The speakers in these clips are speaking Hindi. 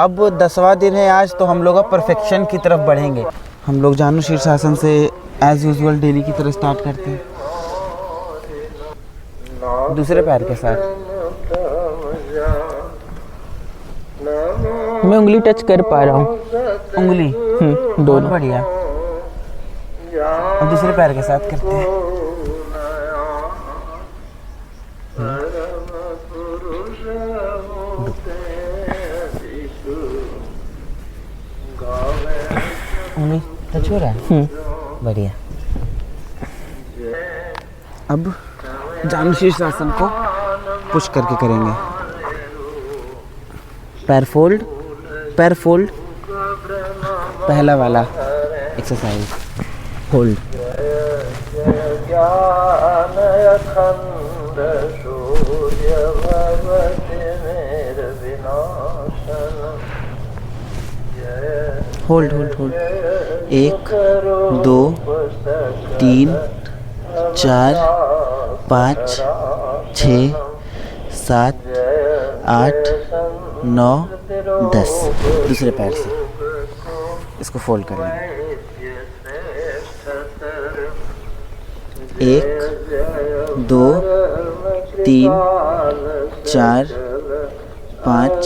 अब 10वां दिन है आज, तो हम लोग अब परफेक्शन की तरफ बढ़ेंगे। हम लोग जानु शीर्षासन से एज यूजुअल डेली की तरह स्टार्ट करते हैं, दूसरे पैर के साथ। मैं उंगली टच कर पा रहा हूँ। उंगली दोनों। बढ़िया। और दूसरे पैर के साथ करते हैं। उंगली टच हो रहा है। बढ़िया। अब जानु शीर्षासन को पुश करके करेंगे। पैर फोल्ड, पैर फोल्ड, पहला वाला exercise hold. Hold hold hold. 1 2 3 4 5 6 7 8 9 10। दूसरे पैर से इसको फोल्ड कर लेंगे। 1 2 3 4 5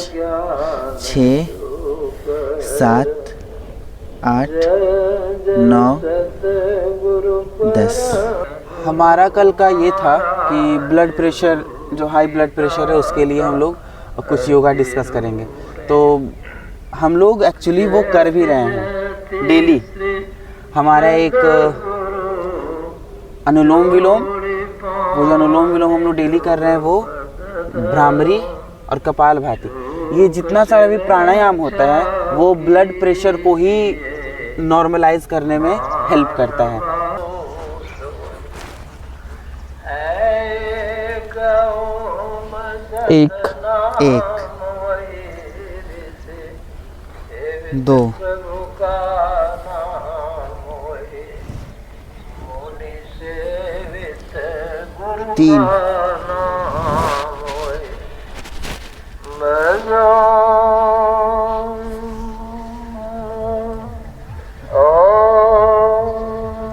6 7 8 9 10। हमारा कल का ये था कि ब्लड प्रेशर, जो हाई ब्लड प्रेशर है उसके लिए हम लोग कुछ योगा डिस्कस करेंगे। तो हम लोग एक्चुअली वो कर भी रहे हैं डेली। हमारा एक अनुलोम विलोम, वो जो अनुलोम विलोम हम लोग डेली कर रहे हैं वो भ्रामरी और कपालभाति, ये जितना सारा भी प्राणायाम होता है वो ब्लड प्रेशर को ही नॉर्मलाइज करने में हेल्प करता है। एक 2 3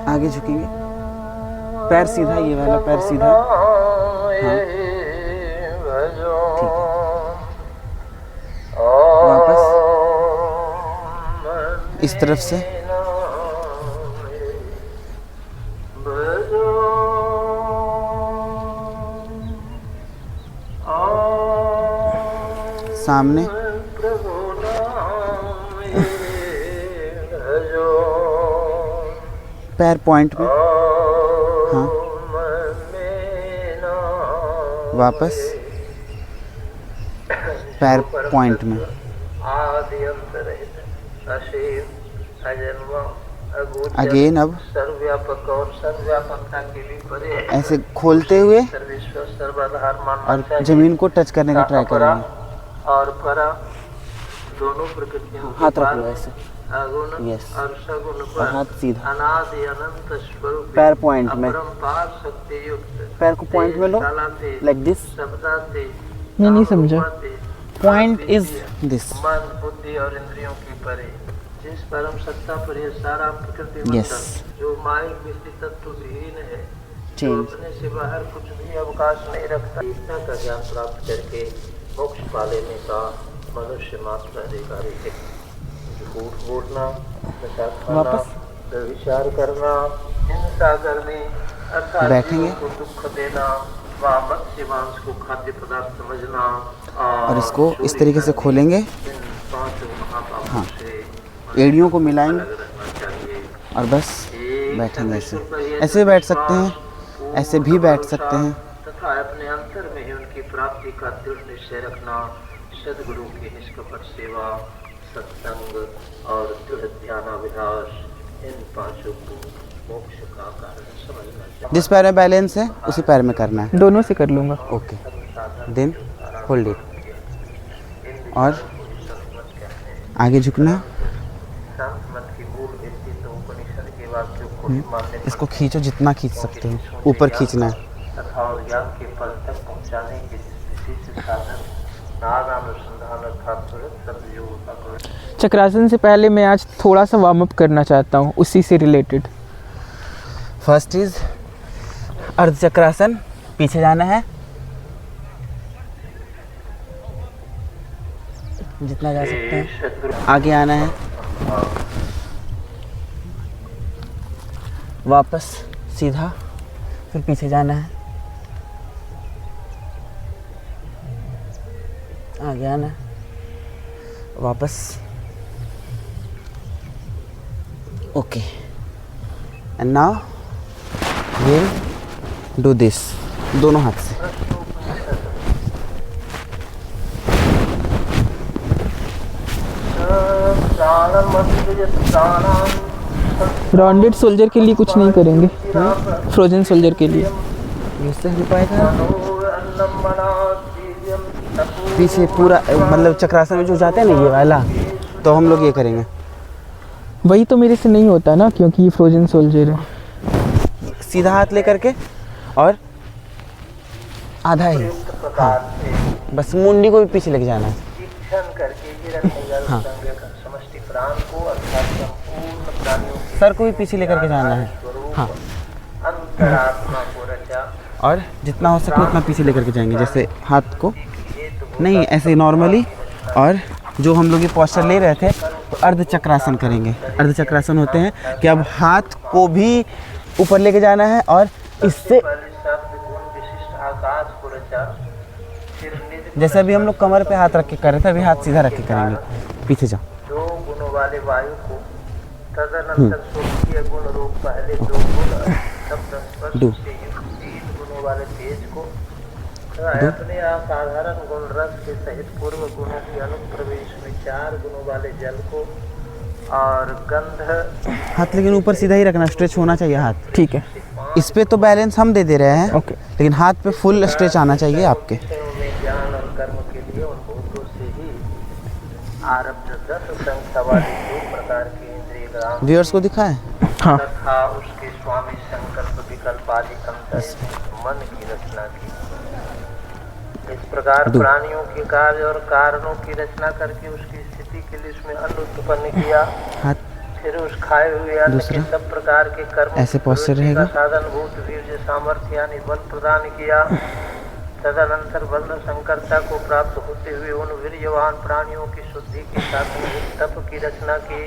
आगे झुकेंगे, पैर सीधा, ये वाला पैर सीधा। हाँ ठीक है। वापस इस तरफ से सामने, पैर पॉइंट में। हाँ वापस पैर पॉइंट में। अगेन अब ऐसे खोलते हुए और जमीन को टच करने का ट्राई करेंगे। और परा दोनों प्रकृतियों हाथ रख लो ऐसे, यस, और हाथ सीधा अनादि अनंत स्वरूप पैर पॉइंट में। अपरंपार शक्ति युक्त पैर को पॉइंट में लो, लाइक दिस। मैं नहीं समझा। Point is this. मन बुद्धि और इंद्रियों की परे जिस परम सत्ता पर यह सारा प्रकृति Yes. जो माइक मिश्रित तत्व विहीन है, जो चेंज। अपने से बाहर कुछ भी अवकाश नहीं रखता, गीता का ज्ञान प्राप्त करके मोक्ष पा लेने का मनुष्य मात्र अधिकारी है। झूठ बोलना, नशा खाना, व्यभिचार करना, हिंसा करनी, अर्थात बैठेंगे। जीवों को दुख देना, व मत्स्य मांस को खाद्य पदार्थ समझना और इसको इस तरीके से खोलेंगे। इन पांच महापापों हाँ। से एड़ियों को मिलाएंगे रहना चाहिए। और बस बैठेंगे। ऐसे ऐसे बैठ सकते हैं, ऐसे भी बैठ सकते हैं। तथा अपने अंतर में ही उनकी प्राप्ति का दृढ़ निश्चय रखना, सद्गुरु की निष्कपट सेवा, सत्संग और दृढ़ ध्यानाभ्यास, इन पांचों को मोक्ष का कारण समझना चाहिए। जिस पैर में बैलेंस है उसी पैर में करना है। दोनों से कर लूँगा। ओके, देन होल्ड इट और आगे झुकना। शांत मन की मूल व्यक्ति तो उपनिषद के वाक्यों को ही मानने इसको खींचो, जितना खींच सकते हो, ऊपर खींचना है। तथा और ज्ञान के पल तक पहुंचाने के जिस विशेष साधन नादानुसंधान अर्थात त्वरित सर्वयोग का चक्रासन से पहले मैं आज थोड़ा सा वार्म अप करना चाहता हूँ उसी से रिलेटेड। फर्स्ट इज अर्ध चक्रासन, पीछे जाना है जितना जा सकते हैं, आगे आना है, वापस सीधा, फिर पीछे जाना है, आगे आना है, वापस। Okay, and now will do this दोनों हाथ से। ब्रांडेड सोल्जर के लिए कुछ नहीं करेंगे, फ्रोजन सोल्जर के लिए। इससे हो पाएगा पीछे पूरा, मतलब चक्रासन में जो जाते हैं ना ये वाला, तो हम लोग ये करेंगे। वही तो मेरे से नहीं होता ना, क्योंकि ये फ्रोजन सोल्जर है। सीधा हाथ लेकर के और आधा ही, हाँ, बस मुंडी को भी पीछे लेके जाना है। हाँ, समष्टि प्राण को अर्थात संपूर्ण प्राणियों की सर को भी पीछे लेकर के जाना है। हाँ, अंतरात्मा को रचा। और जितना हो सके उतना पीछे लेकर के जाएंगे, जैसे हाथ को नहीं, ऐसे नॉर्मली। और जो हम लोग ये पोस्चर ले रहे थे, तो अर्ध चक्रासन करेंगे। अर्ध चक्रासन होते हैं कि अब हाथ को भी ऊपर लेके जाना है और इससे, जैसे अभी हम लोग कमर पे हाथ रख के कर रहे थे, अभी हाथ सीधा रख के करेंगे। पीछे जाओ। दो गुणों वाले वायु को तदनंतर सूक्ष्म गुण रूप पहले दो गुण शब्द स्पर्श से युक्त 3 गुणों वाले तेज को अपने असाधारण गुण रस के सहित पूर्व गुणों की अनुप्रवेश में 4 गुणों वाले जल को और गंध। हाथ लेकिन ऊपर सीधा ही रखना, स्ट्रेच होना चाहिए हाथ। ठीक है, इस पे तो बैलेंस हम दे रहे हैं, ओके। लेकिन हाथ पे फुल स्ट्रेच आना चाहिए आपके। ज्ञान और कर्म के लिए उन भूतों से ही आरब्ध 10 संख्या वाले 2 प्रकार के इंद्रिय ग्राम व्यूअर्स को दिखाएं। हाँ, तथा उसके स्वामी संकल्प विकल्प आदि मन की रचना की। इस प्रकार प्राणियों के कार्य और कारणों की रचना करके उसकी स्थिति के लिए उसमें अन्न उत्पन्न किया। हाथ फिर उस खाए हुए अन्न के सब प्रकार के कर्म ऐसे posture रहेगा। साधन भूत वीर्य सामर्थ्य यानी बल प्रदान किया। तदनंतर बल संकरता को प्राप्त होते हुए उन वीर्यवान प्राणियों की शुद्धि के साथ तप की रचना की।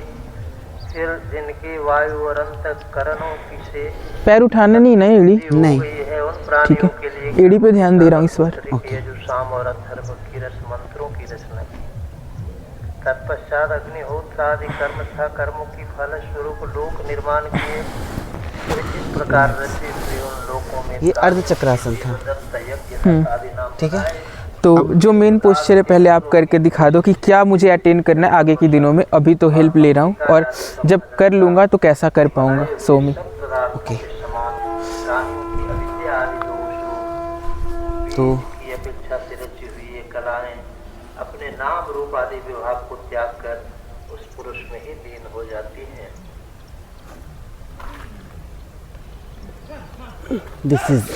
फिर जिनके वायु और अंतःकरणों की से पैर उठाना नहीं ना, एड़ी नहीं। है उन ठीक प्राणियों है, के लिए एड़ी पे ध्यान दे रहा हूँ इस बार। ओके। यजुषाम और अथर्व की रस मंत्रों की रचना की। तत्पश्चात अग्निहोत्र आदि कर्म तथा कर्मों की फल स्वरूप लोक निर्माण किए। फिर इस प्रकार रचे हुए उन लोकों में ये अर्ध चक्रासन था, आदि नाम ठीक है। तो जो मेन पोस्चर है पहले आप करके दिखा दो कि क्या मुझे अटेंड करना है आगे के दिनों में। अभी तो हेल्प ले रहा हूँ, और जब कर लूँगा तो कैसा कर पाऊँगा। सो मी ओके। तो की अपेक्षा से रची हुई ये कलाएं अपने नाम रूप आदि विभाग को त्याग कर उस पुरुष में ही लीन हो जाती हैं। दिस इज,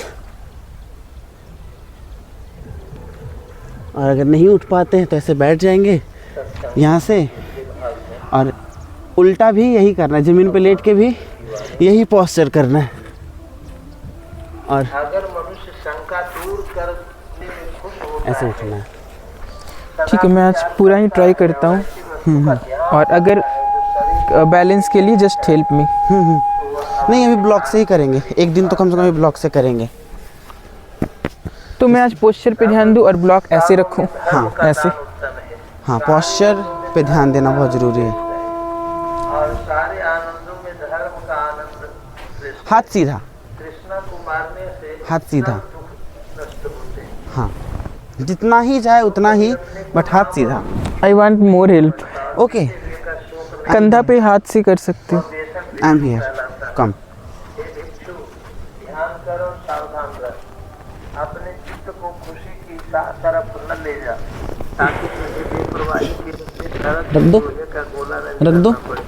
और अगर नहीं उठ पाते हैं तो ऐसे बैठ जाएंगे यहाँ से, और उल्टा भी यही करना है, ज़मीन पे लेट के भी यही पोस्चर करना है। और अगर मनुष्य शंका दूर करने में खुश होता ऐसे उठना है। ठीक है, मैं आज पूरा ही ट्राई करता हूँ। और अगर बैलेंस के लिए जस्ट हेल्प मी। नहीं, अभी ब्लॉक से ही करेंगे, एक दिन तो कम से कम ब्लॉक से करेंगे। तो मैं आज पोस्चर पे ध्यान दूँ और ब्लॉक ऐसे रखूँ। हाँ, ऐसे। हाँ, पोस्चर पे ध्यान देना बहुत ज़रूरी है। और सारे आनंदों में धर्म का आनंद। हाथ सीधा, कृष्णा को मारने से हाथ सीधा। दुख नष्ट होते हैं। हाँ, जितना ही जाए उतना ही, बट हाथ सीधा। I want more help. Okay, कंधा पे हाथ से कर सकते हो। आई एम हियर, कम। हे भिक्षु, ध्यान करो, सावधान रह। अपने चित्त को खुशी की तरफ न ले जा, ताकि तुझे बेपरवाही के रख दो, का गोला रख दो, पड़े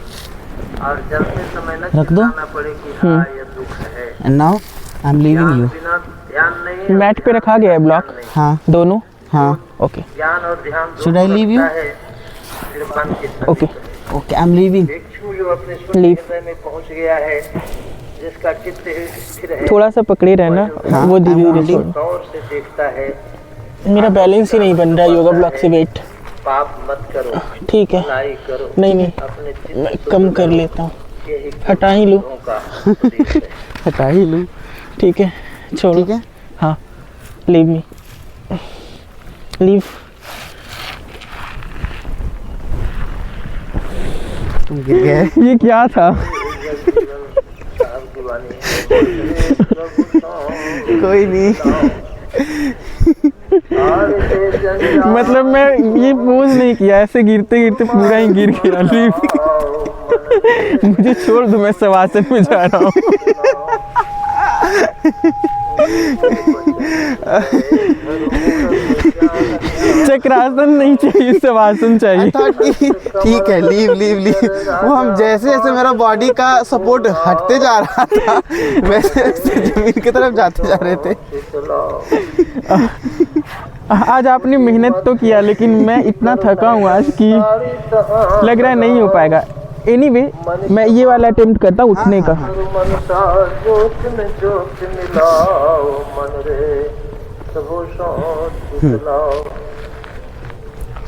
और जलते समय न रख दो। चिल्लाना पड़े कि हाँ यह दुख है। And now I am leaving you. बिना ध्यान नहीं मैट पे रखा गया है ब्लॉक हाँ, दोनों। हाँ ओके ज्ञान और ध्यान Should I leave you? फिर मन की सभी okay okay I am leaving. भिक्षु जो अपने स्वयं Leave. हृदय में पहुंच गया है, जिसका चित्त स्थिर है, थोड़ा सा पकड़े रहना, हाँ, वो धीरे I'm धीरे holding. छोड़। गौर से देखता है। मेरा बैलेंस ही नहीं बन रहा योगा ब्लॉक से, वेट। पाप मत करो, ठीक है, भलाई करो, नहीं नहीं अपने चित्त मैं शुद्ध कम कर करो। लेता हूँ, यही हटा ही लूँ। गुरुओं का उपदेश है। हटा ही लूँ। ठीक है, छोड़ो। ठीक है, हाँ, लीव मी, लीव। तुम गिर गए। ये क्या था? आपकी वाणी है, कोई नहीं। मतलब मैं ये पोज नहीं किया, ऐसे गिरते गिरते पूरा ही गिर गया। लीव, मुझे छोड़ दो, मैं शवासन में जा रहा हूँ। चक्रासन नहीं चाहिए, शवासन चाहिए। ठीक है, लीव लीव लीव। वो हम जैसे जैसे मेरा बॉडी का सपोर्ट हटते जा रहा था, वैसे वैसे जमीन की तरफ जाते जा रहे थे। आज आपने मेहनत तो किया, लेकिन मैं इतना थका हूँ आज कि लग रहा है नहीं हो पाएगा। एनीवे, मैं ये वाला अटेम्प्ट करता हूँ उठने का।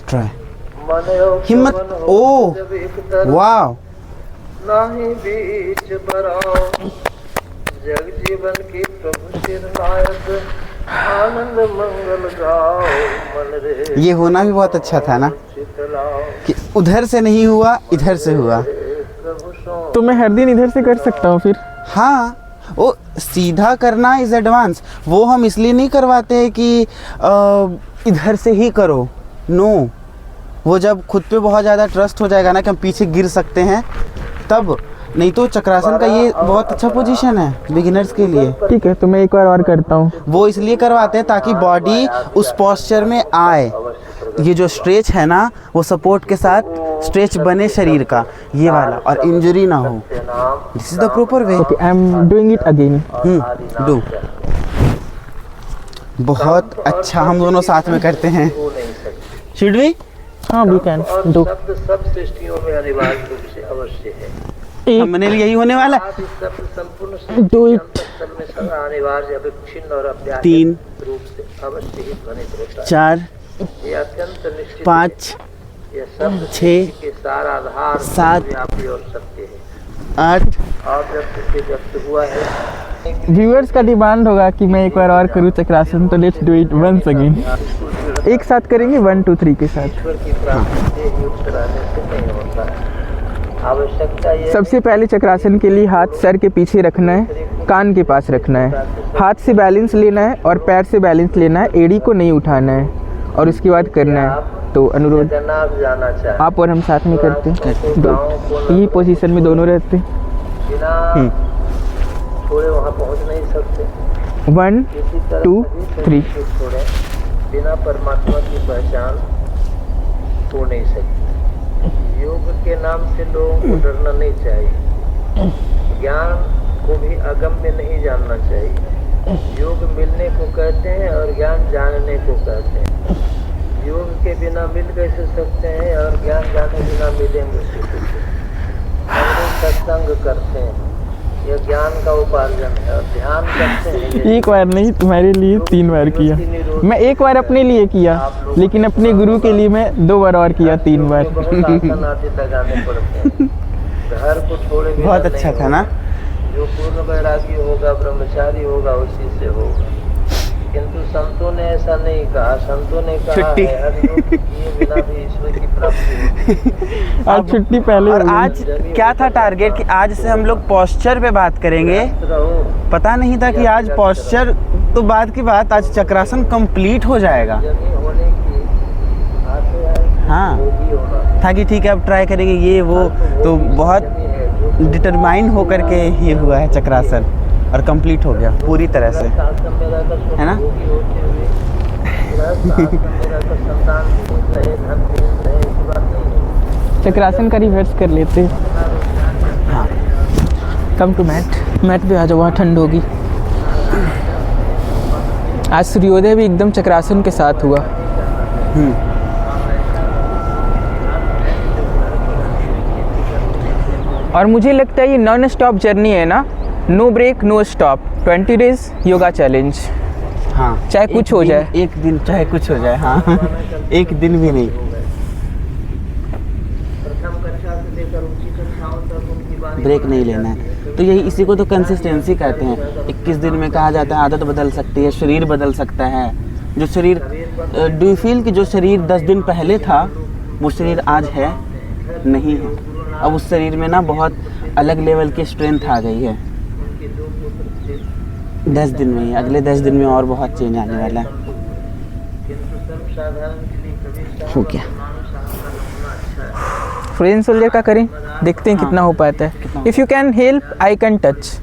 ट्राई हिम्मत। ओ वाह, नाही बीच बराओ, जग जीवन की प्रभु सिर नायक, आनंद मंगल गाओ, मन रे ये होना भी बहुत अच्छा था ना चितलाओ, कि उधर से नहीं हुआ, इधर से हुआ। प्रभु सो तो मैं हर दिन इधर से कर सकता हूँ फिर? हाँ, वो सीधा करना इज एडवांस। वो हम इसलिए नहीं करवाते हैं कि इधर से ही करो। नो, वो जब खुद पे बहुत ज़्यादा ट्रस्ट हो जाएगा ना कि हम पीछे गिर सकते हैं, तब। नहीं तो चक्रासन का ये बहुत अच्छा पोजीशन है बिगिनर्स के लिए। ठीक है, तो मैं एक बार और करता हूँ। वो इसलिए करवाते हैं ताकि बॉडी उस पोस्चर में आए। ये जो स्ट्रेच है ना, वो सपोर्ट के साथ स्ट्रेच बने शरीर का, ये वाला, और इंजरी ना हो। This is the proper way. Okay, I am doing it again. Do. बहुत अच्छा, हम दोनों साथ में करते हैं। Should we? हाँ, वी कैन डू। शब्द सब सृष्टियों में अनिवार्य रूप से अवश्य है। हमने यही होने वाला है। आप इस शब्द संपूर्ण सृष्टि Do के it. अंतःस्थल में सदा अनिवार्य अविच्छिन्न और अव्याहत 3 रूप से अवश्य ही ध्वनित होता है। 4 ये अत्यंत निश्चित 5 है। ये शब्द 6 के सारा आधार 7 व्यापी और सत्य है। 8 और जब से व्यक्त हुआ है, व्यूअर्स का डिमांड होगा कि मैं एक बार और करूँ चक्रासन, तो let's do it once again. एक साथ करेंगे 1 2 3 के साथ। ईश्वर की प्राप्ति देह युक्त रहने से नहीं होता है। आवश्यकता ये सबसे पहले चक्रासन के लिए हाथ सर के पीछे रखना है, कान के पास रखना है, हाथ से बैलेंस लेना है और पैर से बैलेंस लेना है, एड़ी को नहीं उठाना है, और उसके बाद करना है। तो अनुरोध, जगन्नाथ जाना चाहे, आप और हम साथ में करते हैं। यही पोजीशन में दोनों रहते हैं। बिना छोड़े वहाँ पहुँच नहीं सकते। 1 किसी तरह 2 सभी 3। शरीर को छोड़े बिना परमात्मा की पहचान हो नहीं सकती। योग के नाम से लोगों को डरना नहीं चाहिए। ज्ञान को भी अगम्य नहीं जानना चाहिए। योग मिलने को कहते हैं और ज्ञान जानने को कहते हैं। योग के बिना मिल कैसे सकते हैं और ज्ञान जाने बिना मिलेंगे कैसे? हम लोग सत्संग करते हैं, यह ज्ञान का उपार्जन है, और ध्यान करते हैं। एक बार नहीं, तुम्हारे लिए 3 बार किया। मैं एक बार अपने लिए किया, लेकिन अपने गुरु के लिए मैं 2 बार और किया, 3 बार। बहुत आसन आदि लगाने पड़ते हैं। घर को छोड़े बिना बहुत अच्छा नहीं था ना। होगा। जो पूर्ण वैरागी होगा, ब्रह्मचारी होगा, उसी से होगा। किंतु संतों ने ऐसा नहीं कहा। संतों ने कहा छुट्टी। है, हर योग किए बिना भी ईश्वर की प्राप्ति होती है। आज छुट्टी पहले और हो गई। आज क्या था टारगेट कि आज से हम लोग पोस्चर पे बात करेंगे। रहो, पता नहीं था कि आज पोस्चर तो बाद की बात, आज चक्रासन कंप्लीट हो जाएगा। जमी होने की आते हैं, हाँ, योगी होना। था कि ठीक है अब ट्राई करेंगे ये वो, तो बहुत जमी है, जो डिटरमाइन होकर के ये हुआ है चक्रासन, और कंप्लीट हो गया पूरी तरह से, आश्रम में रहकर है ना? योगी होते हुए आश्रम में रहकर संतान विहीन रहे, धन विहीन रहे, ऐसी बात नहीं है। चक्रासन का रिवर्स कर लेते। हाँ। कम टू मैट पे आ जाओ, वहाँ ठंड होगी। आज सूर्योदय भी एकदम चक्रासन के साथ हुआ। और मुझे लगता है ये नॉन स्टॉप जर्नी है ना, no break no stop, 20 days yoga challenge. हाँ, चाहे कुछ हो जाए, एक दिन चाहे कुछ हो जाए, हाँ एक दिन भी नहीं, प्रथम कक्षा से लेकर ऊंची कक्षाओं तक उनकी वाणी ब्रेक नहीं लेना है। तो यही, इसी को तो कंसिस्टेंसी कहते हैं। 21 दिन में कहा जाता है आदत बदल सकती है, शरीर बदल सकता है। जो शरीर, डू यू फील कि जो शरीर 10 दिन पहले था वो शरीर आज है नहीं है। अब उस शरीर में ना बहुत अलग लेवल की स्ट्रेंथ आ गई है 10 दिन में ही। अगले 10 दिन में और बहुत चेंज आने वाला है। किंतु सर्वसाधारण के लिए कभी हो गया। फ्रोजन सोल्जर का करें, देखते हैं कितना हो पाता है। If you can help I can touch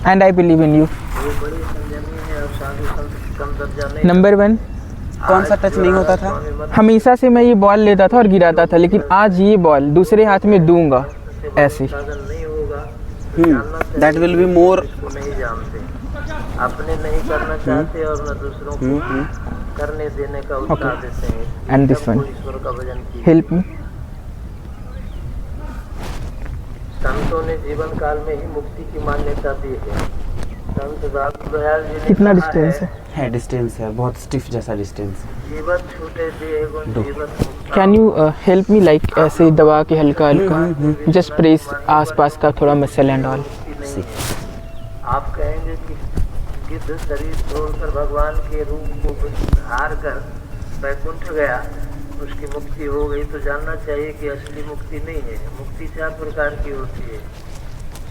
and I believe in you. बड़ी संयमी है और साधु संत कम दर्जा नहीं। नंबर 1, कौन सा टच नहीं होता था? हमेशा से मैं ये बॉल लेता था और गिराता था, लेकिन आज ये बॉल दूसरे हाथ में दूंगा ऐसे। साधन नहीं होगा, दैट विल बी मोर। नहीं जानते, अपने नहीं करना चाहते और न दूसरों को करने देने का उत्साह देते हैं। एंड दिस वन, ईश्वर का भजन कीजिए। Help me. संतों ने जीवन काल में ही मुक्ति की मान्यता दी है। संत दादू दयाल जी ने कितना कहा डिस्टेंस है? डिस्टेंस है, बहुत स्टिफ जैसा डिस्टेंस। जीवन छूटे देह गुण जीवन मुक्ता। Can you help me, like ऐसे दबा के हल्का हल्का, जस्ट प्रेस आसपास का थोड़ा मसल एंड ऑल। आप कहेंगे कि गिद्ध शरीर छोड़कर भगवान के रूप को धार कर वैकुंठ गया, उसकी मुक्ति हो गई, तो जानना चाहिए कि असली मुक्ति नहीं है। मुक्ति 4 प्रकार की होती है,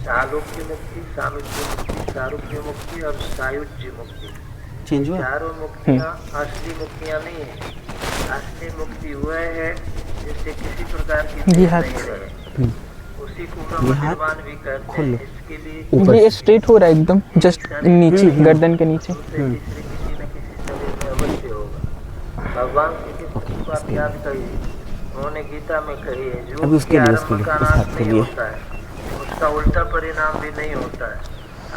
सालोक्य मुक्ति, सामिप्य मुक्ति, सारूप्य मुक्ति और सायुज्य मुक्ति। चेंज हुआ? चारों मुक्तियाँ असली मुक्तियाँ नहीं है। असली मुक्ति वह है जिससे किसी प्रकार की ये हाथ, नहीं रहे, उसी को ब्रह्म निर्वाण भी कहते हैं। इसके लिए ये स्ट्रेट हो रहा है एकदम, जस्ट नीचे गर्दन के नीचे। किसी न किसी शरीर में अवश्य होगा। भगवान श्री कृष्ण की बात याद करिए, उन्होंने गीता में कही है, जो अभी उसके लिए, आरंभ का उस नाश हाथ के नहीं लिए। होता है, उसका उल्टा परिणाम भी नहीं होता है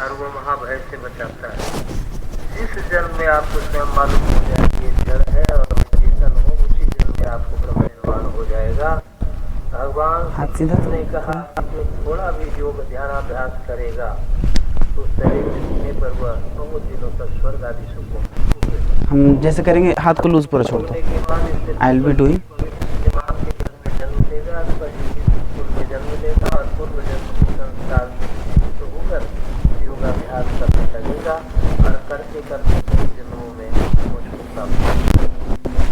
और वो महाभय से बचाता है। जिस जन्म में आपको स्वयं मालूम हो जाए कि ये जड़ है और चेतन हो, उसी जन्म में आपको ब्रह्म निर्वाण हो जाएगा। भगवान ने कहा कि थोड़ा भी योग ध्यानाभ्यास करेगा तो शरीर छूटने पर वह बहुत दिनों तक स्वर्ग आदि सुखों। हम जैसे करेंगे, हाथ को लूज पूरा छोड़ दो। I will be doing. जन्म लेगा, पूर्व जन्म लेगा और पूर्व जन्म के संस्कार तो होकर योगाभ्यास करने लगेगा और करते करते कई जन्मों में मुझको प्राप्त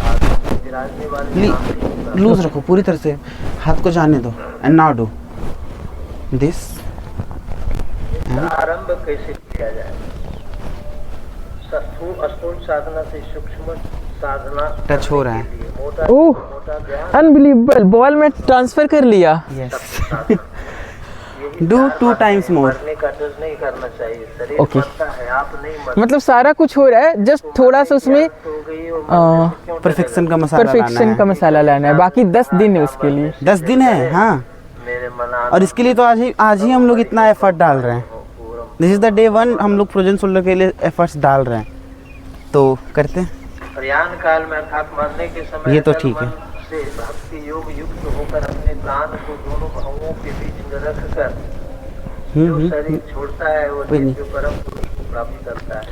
आज विराजने वाले लूज रखो पूरी तरह से, हाथ को जाने दो। And now do this. आरंभ कैसे किया जाए? स्थूल साधना से सूक्ष्म साधना टच हो रहा है। मोटा ओह, मोटा ध्यान अनबिलीवेबल, बॉल में ट्रांसफर कर लिया। Do 2 times more। मरने का डर नहीं करना चाहिए, शरीर Okay। मरता है, आप नहीं मरते। मतलब सारा कुछ हो रहा है, जस्ट थोड़ा सा उसमें हो गई हो, मरने से क्यों परफेक्शन का मसाला परफेक्शन लाना का है। मसाला लाना है। बाकी 10 दिन है उसके लिए। 10 दिन है, हाँ। मेरे मना और इसके लिए तो आज ही हम लोग इतना एफर्ट डाल रहे हैं। दिस इज द डे 1 हम लोग फ्रोजन शोल्डर के लिए एफर्ट्स डाल रहे हैं, तो करते हैं। प्रयाण काल में अर्थात मरने के समय ये तो तन ठीक है। मन से भक्ति योग युक्त होकर अपने प्राण को दोनों भावों के बीच में रखकर जो शरीर छोड़ता है वो नित्य परम पुरुष को प्राप्त करता है।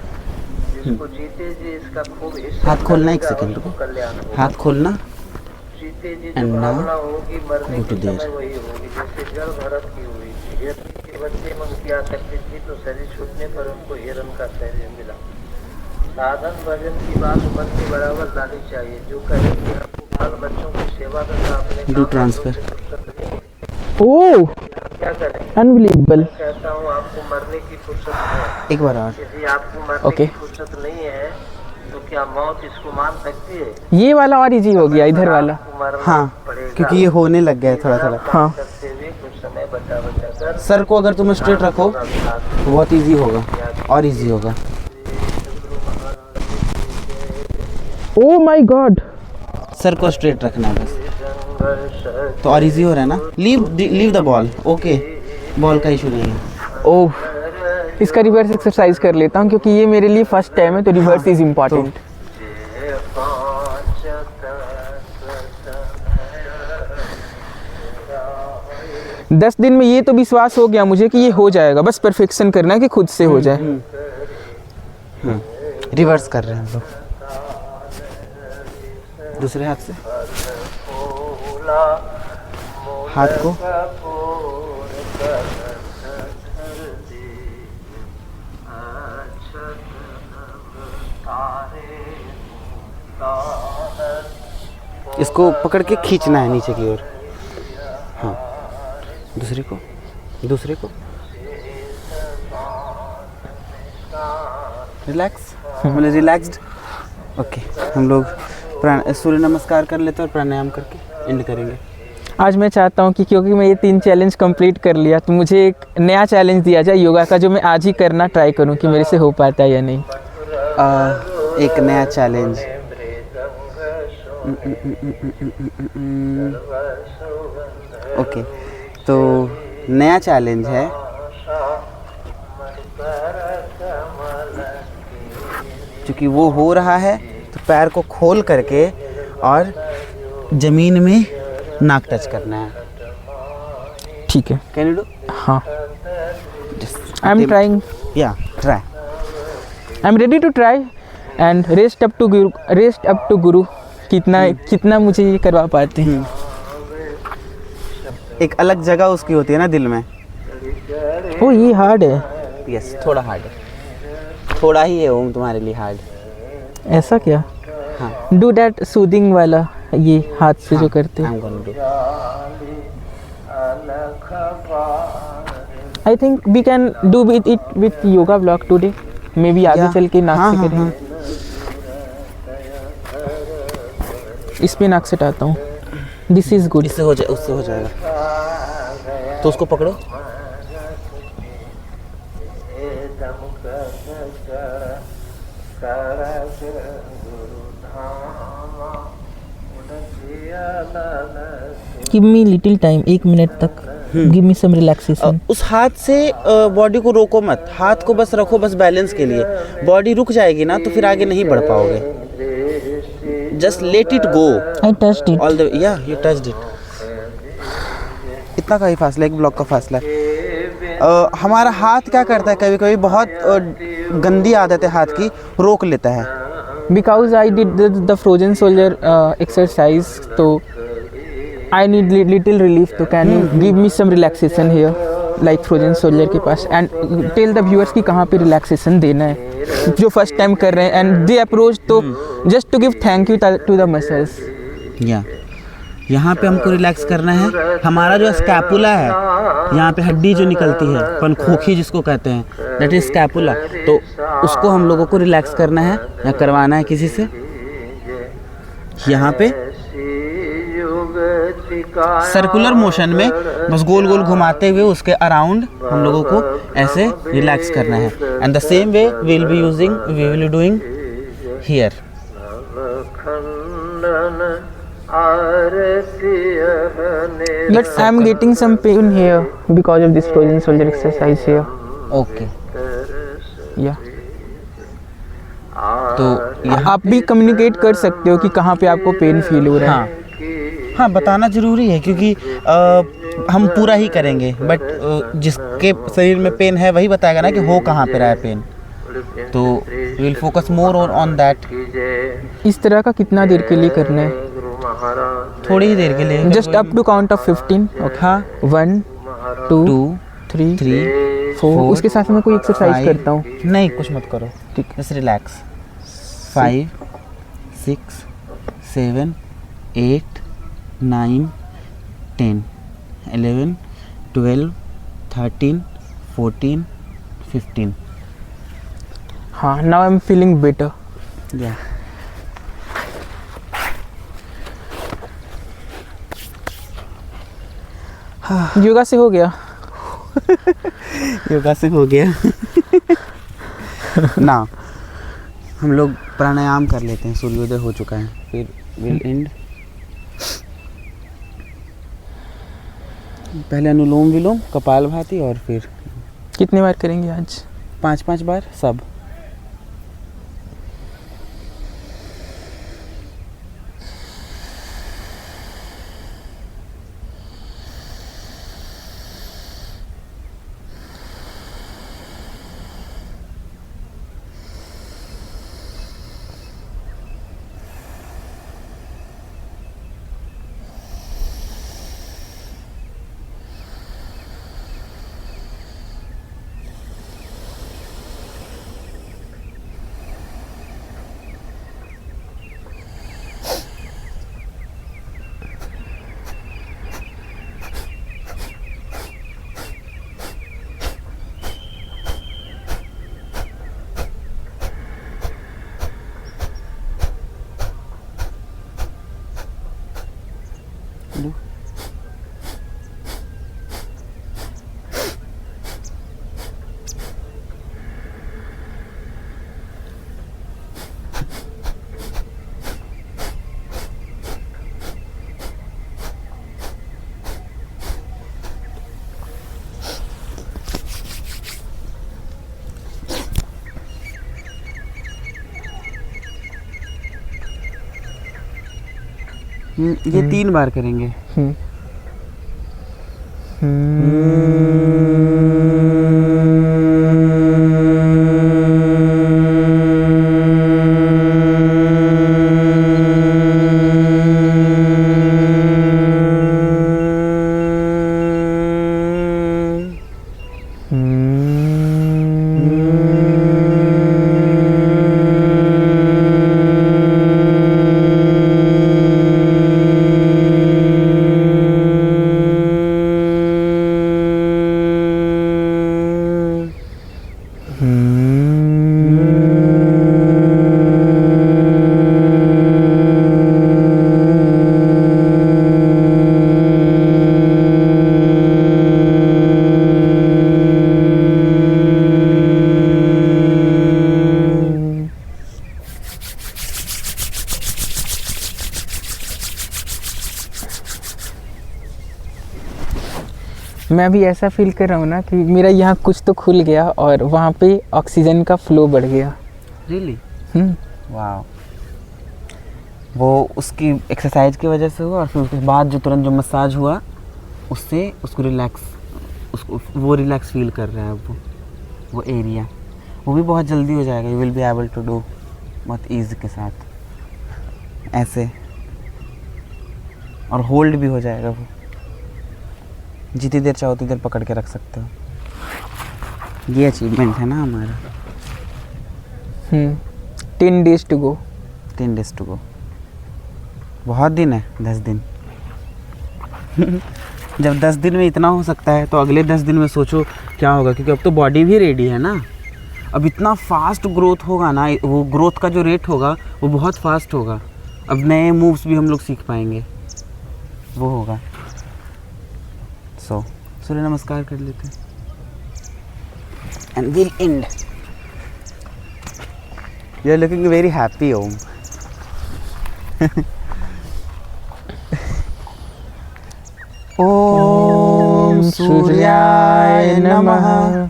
जिसको जीते जी इसका खूब हिस्सा हाथ खोलना एक मिलेगा, सेकंड उसको रुको। कल्याण होगा। हाथ खोलना। जीते जी And जो now, भावना होगी मरने go के to there। समय वही होगी, जैसे जल भरत की हुई थी। हिरण के बच्चे में उनकी आसक्ति थी तो शरीर छूटने पर उनको हिरण का शरीर मिला। साधन भजन की बात मन के बराबर लानी चाहिए। जो कहे कि हमको बाल बच्चों की सेवा करना अपने डू काम ट्रांसफर। से फुर्सत नहीं है, ओह, क्या करें? अनबिलीवेबल। कहता हूँ आपको मरने की फुर्सत है। एक बार और। यदि आपको मरने Okay। की फुर्सत नहीं है तो क्या मौत इसको मान सकती है? ये वाला और इजी हो गया, इधर वाला। आपको मरना हाँ, पड़ेगा। क्योंकि ये होने लग गया है थोड़ा थोड़ा। हाँ। करते हुए कुछ समय बचा कर सर को अगर तुम स्ट्रेट रखो तो बहुत इजी होगा, और इजी होगा। ओह माय गॉड, सर को स्ट्रेट रखना है बस, तो और इजी हो रहा है ना। Leave the ball. Okay, ball का इशू नहीं है। ओह, इसका रिवर्स एक्सरसाइज कर लेता हूँ क्योंकि ये मेरे लिए फर्स्ट टाइम है, तो रिवर्स इज इम्पॉर्टेंट। 10 दिन में ये तो विश्वास हो गया मुझे कि ये हो जाएगा, बस परफेक्शन करना है कि खुद से हो जाए। रिवर्स कर रहे हैं हम लोग, दूसरे हाथ से हाथ को इसको पकड़ के खींचना है नीचे की ओर। हाँ, दूसरे को रिलैक्स, मतलब रिलैक्स्ड। ओके, हम लोग सूर्य नमस्कार कर लेते हैं और प्राणायाम करके एंड करेंगे। आज मैं चाहता हूँ कि क्योंकि मैं ये 3 चैलेंज कंप्लीट कर लिया, तो मुझे एक नया चैलेंज दिया जाए योगा का, जो मैं आज ही करना ट्राई करूँ कि मेरे से हो पाता है या नहीं। एक नया चैलेंज, ओके, तो नया चैलेंज है क्योंकि वो हो रहा है तो पैर को खोल करके और ज़मीन में नाक टच करना है। ठीक है, कैन यू डू? हाँ, आई एम ट्राइंग, या try, I am ready to try and rest up to guru कितना मुझे ये करवा पाते हैं। एक अलग जगह उसकी होती है ना दिल में। ओ ये हार्ड है, यस, थोड़ा हार्ड है, थोड़ा ही है ओम तुम्हारे लिए हार्ड। ऐसा क्या? हाँ, डू दैट सूदिंग वाला, ये हाथ से जो करते हैं। I'm gonna do. I think we can do with it with yoga blog today, maybe आगे Yeah. चल के नाक हाँ, से हाँ, करेंगे। इस पे नाक से हटाता हूँ, दिस इज गुड। इससे उससे हो जाएगा, तो उसको पकड़ो। Give me little time, 1 minute तक, गिव मी सम रिलैक्सेशन। उस हाथ से बॉडी को रोको मत, हाथ को बस रखो, बस बैलेंस के लिए। बॉडी रुक जाएगी ना तो फिर आगे नहीं बढ़ पाओगे। Just let it go. I touched it. All the या यू टच्ड इट। इतना का ही फासला, 1 ब्लॉक का फासला है। हमारा हाथ क्या करता है, कभी कभी बहुत गंदी आदत है हाथ की, रोक लेता है। Because I did the frozen soldier exercise, so I need little relief. So can you give me some relaxation here, like frozen soldier के पास, and tell the viewers कि कहाँ पे relaxation देना है, जो first time कर रहे हैं, and they approach तो just to give thank you to the muscles. या यहाँ पे हमको रिलैक्स करना है। हमारा जो स्कैपुला है, यहाँ पे हड्डी जो निकलती है, पंखोखी जिसको कहते हैं, दैट इज स्कैपुला, तो उसको हम लोगों को रिलैक्स करना है या करवाना है किसी से। यहाँ पे सर्कुलर मोशन में बस गोल गोल घुमाते हुए उसके अराउंड हम लोगों को ऐसे रिलैक्स करना है। And the same way we will be doing here. But I am getting some pain here because of this frozen soldier exercise here. Okay, Yeah. तो आप भी कम्युनिकेट कर सकते हो कि कहाँ पे आपको पेन फील हो रहा है। हाँ हाँ, बताना ज़रूरी है क्योंकि हम पूरा ही करेंगे, बट जिसके शरीर में पेन है वही बताएगा ना कि हो कहाँ पे रहा है पेन, तो we will focus more on that. इस तरह का कितना देर के लिए करना है? थोड़ी ही देर के लिए, just up to count of 15। Okay, हाँ, 1 2 2 3 3 4। उसके साथ मैं कोई एक्सरसाइज करता हूँ। नहीं, कुछ मत करो, ठीक, बस रिलैक्स। 5 6 7 8 9 10 11 12 13 14 15। हाँ, now I am feeling better. या योगा से हो गया। योगा से हो गया ना। हम लोग प्राणायाम कर लेते हैं, सूर्योदय हो चुका है, फिर विल एंड। पहले अनुलोम विलोम, कपालभाति, और फिर कितनी बार करेंगे आज? 5-5 बार सब। ये 3 बार करेंगे। मैं भी ऐसा फील कर रहा हूँ ना कि मेरा यहाँ कुछ तो खुल गया और वहाँ पे ऑक्सीजन का फ्लो बढ़ गया। रियली? वाह। वो उसकी एक्सरसाइज की वजह से हुआ और फिर उसके बाद जो तुरंत जो मसाज हुआ उससे उसको वो रिलैक्स फील कर रहा है वो एरिया। वो भी बहुत जल्दी हो जाएगा। You will be able to do बहुत ईज़ के साथ ऐसे, और होल्ड भी हो जाएगा। वो जितनी देर चाहो उतनी देर पकड़ के रख सकते हो। ये अचीवमेंट है ना हमारा। 10 days to go। 10 days to go। बहुत दिन है, 10 दिन। जब 10 दिन में इतना हो सकता है तो अगले 10 दिन में सोचो क्या होगा, क्योंकि अब तो बॉडी भी रेडी है ना। अब इतना फास्ट ग्रोथ होगा ना, वो ग्रोथ का जो रेट होगा वो बहुत फास्ट होगा। अब नए मूव्स भी हम लोग सीख पाएंगे, वो होगा। सो सूर्य नमस्कार कर लेते हैं and will end. You are looking very happy Om. ओम सूर्याय नमः।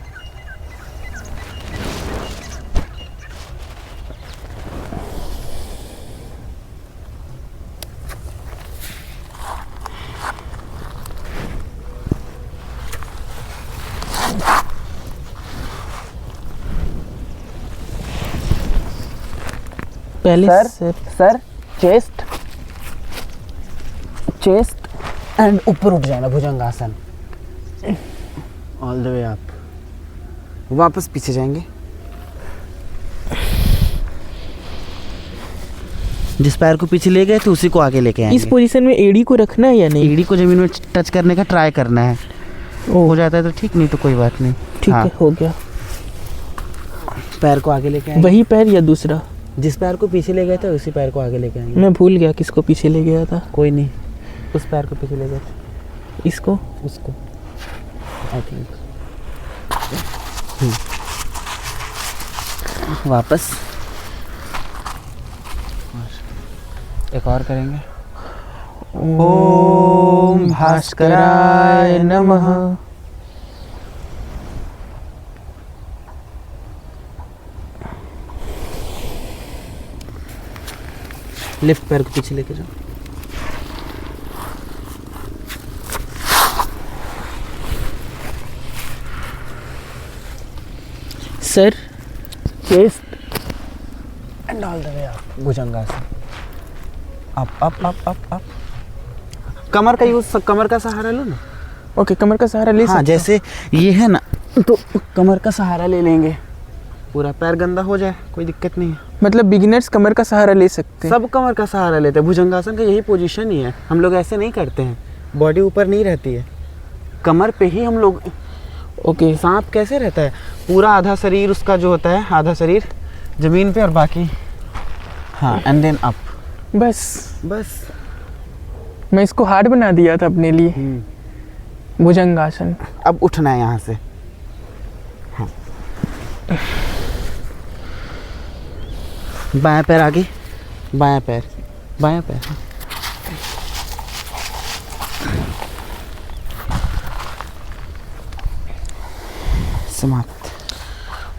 पहले सर चेस्ट एंड ऊपर उठ जाना, bhujangasana. All the way up. वापस पीछे जाएंगे। जिस पैर को पीछे ले गए थे उसी को आगे लेके आएंगे। इस पोजीशन में एड़ी को रखना है या नहीं? एड़ी को जमीन में टच करने का ट्राई करना है। हो जाता है तो ठीक, नहीं तो कोई बात नहीं। ठीक है, हो गया। पैर को आगे लेके आएंगे। वही पैर या दूसरा? जिस पैर को पीछे ले गए थे उसी पैर को आगे लेके आएंगे। मैं भूल गया किसको पीछे ले गया था। कोई नहीं, उस पैर को पीछे ले गए थे। इसको? उसको आई थिंक। वापस एक और करेंगे। ओम भास्कराय नमः। लेफ्ट पैर को पीछे लेके जाओ। सर, chest and all the way up, bhujangasana. Up up up up up. कमर का यूज, कमर का सहारा लो ना। ओके, कमर का सहारा ले सकते हाँ, जैसे ये है ना, तो कमर का सहारा ले लेंगे। पूरा पैर गंदा हो जाए कोई दिक्कत नहीं है। मतलब बिगिनर्स कमर का सहारा ले सकते हैं? सब कमर का सहारा लेते हैं। भुजंगासन का यही पोजीशन ही है। हम लोग ऐसे नहीं करते हैं, बॉडी ऊपर नहीं रहती है, कमर पे ही हम लोग। ओके। सांप कैसे रहता है, पूरा आधा शरीर उसका जो होता है, आधा शरीर जमीन पे और बाकी, हाँ, एंड देन अप। बस मैं इसको हार्ड बना दिया था अपने लिए। भुजंगासन। अब उठना है यहाँ से। हाँ। बायां पैर आगे, बायां पैर, बायां पैर। समाप्त।